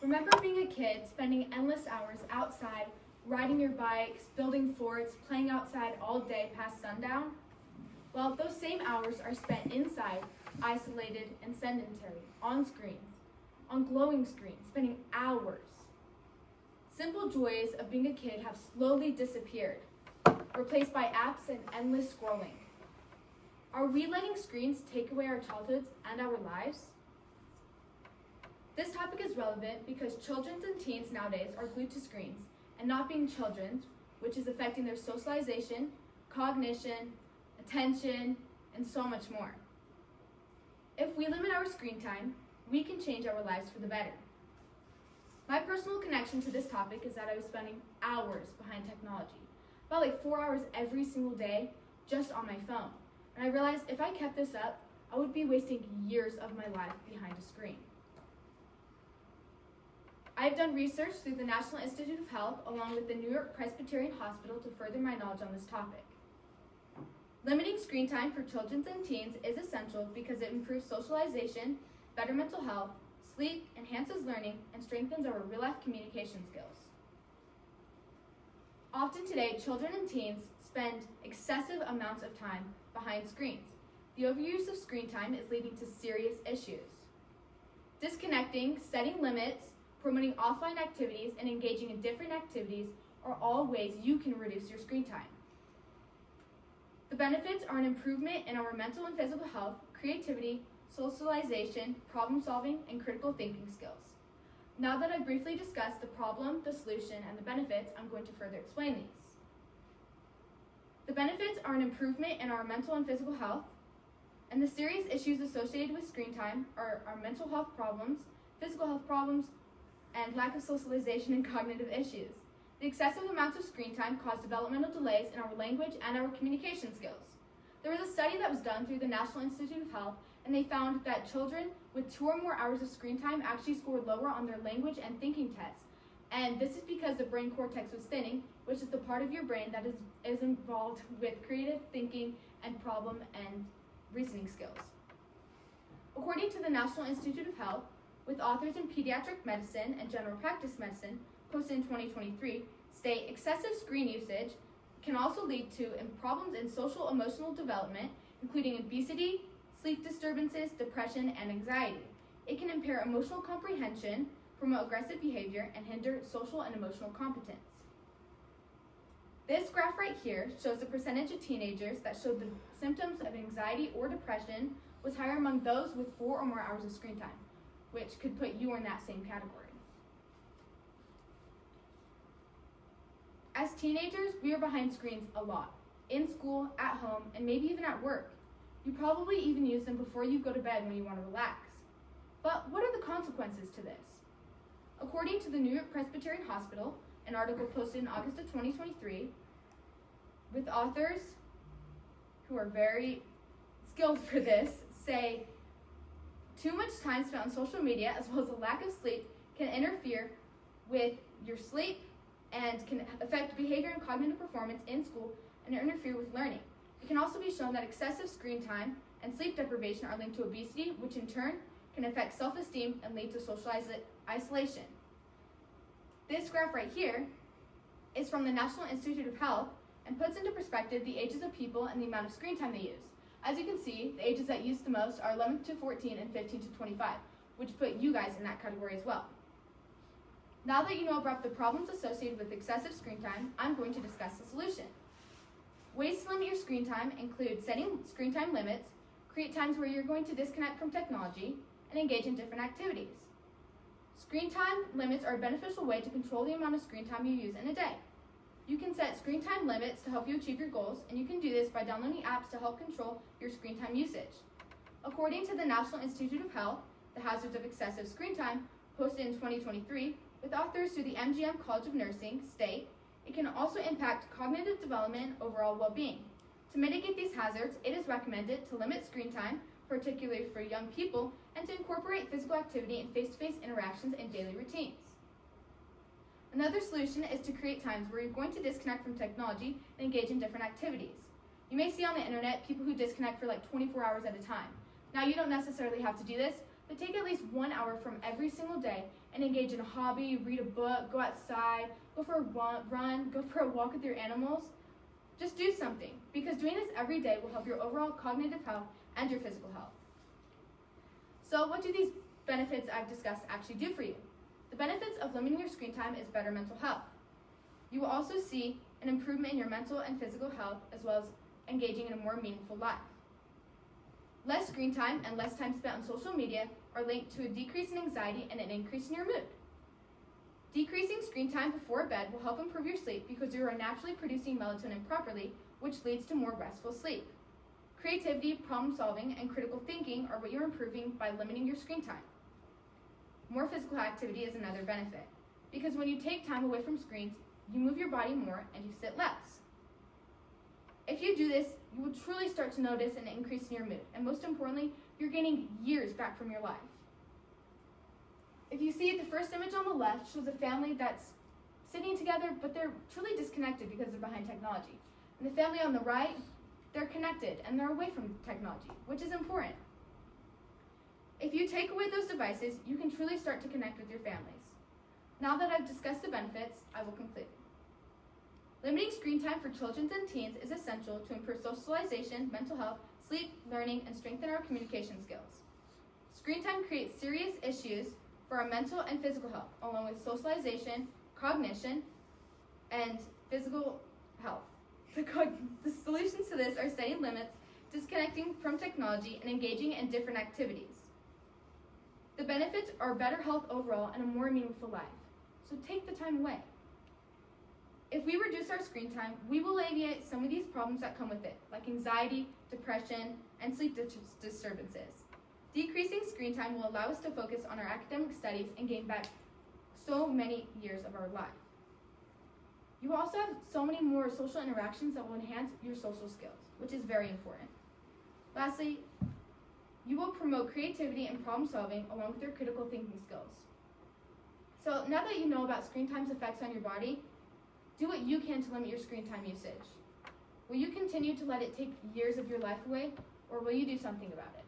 Remember being a kid, spending endless hours outside, riding your bikes, building forts, playing outside all day past sundown? Well, those same hours are spent inside, isolated and sedentary, on screens, on glowing screens, spending hours. Simple joys of being a kid have slowly disappeared, replaced by apps and endless scrolling. Are we letting screens take away our childhoods and our lives? This topic is relevant because children and teens nowadays are glued to screens and not being children, which is affecting their socialization, cognition, attention, and so much more. If we limit our screen time, we can change our lives for the better. My personal connection to this topic is that I was spending hours behind technology, about like 4 hours every single day just on my phone. And I realized if I kept this up, I would be wasting years of my life behind a screen. I've done research through the National Institute of Health along with the New York Presbyterian Hospital to further my knowledge on this topic. Limiting screen time for children and teens is essential because it improves socialization, better mental health, sleep, enhances learning, and strengthens our real-life communication skills. Often today, children and teens spend excessive amounts of time behind screens. The overuse of screen time is leading to serious issues. Disconnecting, setting limits, promoting offline activities, and engaging in different activities are all ways you can reduce your screen time. The benefits are an improvement in our mental and physical health, creativity, socialization, problem solving, and critical thinking skills. Now that I've briefly discussed the problem, the solution, and the benefits, I'm going to further explain these. The benefits are an improvement in our mental and physical health, and the serious issues associated with screen time are our mental health problems, physical health problems, and lack of socialization and cognitive issues. The excessive amounts of screen time cause developmental delays in our language and our communication skills. There was a study that was done through the National Institute of Health, and they found that children with 2 or more hours of screen time actually scored lower on their language and thinking tests. And this is because the brain cortex was thinning, which is the part of your brain that is involved with creative thinking and problem and reasoning skills. According to the National Institute of Health, with authors in pediatric medicine and general practice medicine, posted in 2023, state excessive screen usage can also lead to problems in social emotional development, including obesity, sleep disturbances, depression, and anxiety. It can impair emotional comprehension, promote aggressive behavior, and hinder social and emotional competence. This graph right here shows the percentage of teenagers that showed the symptoms of anxiety or depression was higher among those with 4 or more hours of screen time, which could put you in that same category. As teenagers, we are behind screens a lot, in school, at home, and maybe even at work. You probably even use them before you go to bed when you want to relax. But what are the consequences to this? According to the New York Presbyterian Hospital, an article posted in August of 2023, with authors who are very skilled for this, say too much time spent on social media as well as a lack of sleep can interfere with your sleep and can affect behavior and cognitive performance in school and interfere with learning. It can also be shown that excessive screen time and sleep deprivation are linked to obesity, which in turn can affect self-esteem and lead to social isolation. This graph right here is from the National Institute of Health and puts into perspective the ages of people and the amount of screen time they use. As you can see, the ages that use the most are 11 to 14 and 15 to 25, which put you guys in that category as well. Now that you know about the problems associated with excessive screen time, I'm going to discuss the solution. Ways to limit your screen time include setting screen time limits, create times where you're going to disconnect from technology, and engage in different activities. Screen time limits are a beneficial way to control the amount of screen time you use in a day. You can set screen time limits to help you achieve your goals, and you can do this by downloading apps to help control your screen time usage. According to the National Institute of Health, The Hazards of Excessive Screen Time, posted in 2023, with authors through the MGM College of Nursing, state, it can also impact cognitive development and overall well-being. To mitigate these hazards, it is recommended to limit screen time, particularly for young people, and to incorporate physical activity and face-to-face interactions in daily routines. Another solution is to create times where you're going to disconnect from technology and engage in different activities. You may see on the internet people who disconnect for like 24 hours at a time. Now, you don't necessarily have to do this, but take at least 1 hour from every single day and engage in a hobby, read a book, go outside, go for a run, go for a walk with your animals. Just do something, because doing this every day will help your overall cognitive health and your physical health. So what do these benefits I've discussed actually do for you? The benefits of limiting your screen time is better mental health. You will also see an improvement in your mental and physical health, as well as engaging in a more meaningful life. Less screen time and less time spent on social media are linked to a decrease in anxiety and an increase in your mood. Decreasing screen time before bed will help improve your sleep because you are naturally producing melatonin properly, which leads to more restful sleep. Creativity, problem solving, and critical thinking are what you're improving by limiting your screen time. More physical activity is another benefit, because when you take time away from screens, you move your body more and you sit less. If you do this, you will truly start to notice an increase in your mood, and most importantly, you're gaining years back from your life. If you see the first image on the left shows a family that's sitting together, but they're truly disconnected because they're behind technology. And the family on the right, they're connected and they're away from technology, which is important. If you take away those devices, you can truly start to connect with your families. Now that I've discussed the benefits, I will conclude. Limiting screen time for children and teens is essential to improve socialization, mental health, sleep, learning, and strengthen our communication skills. Screen time creates serious issues for our mental and physical health, along with socialization, cognition, and physical health. The solutions to this are setting limits, disconnecting from technology, and engaging in different activities. The benefits are better health overall and a more meaningful life. So take the time away. If we reduce our screen time, we will alleviate some of these problems that come with it, like anxiety, depression, and sleep disturbances. Decreasing screen time will allow us to focus on our academic studies and gain back so many years of our life. You will also have so many more social interactions that will enhance your social skills, which is very important. Lastly, you will promote creativity and problem solving along with your critical thinking skills. So now that you know about screen time's effects on your body, do what you can to limit your screen time usage. Will you continue to let it take years of your life away, or will you do something about it?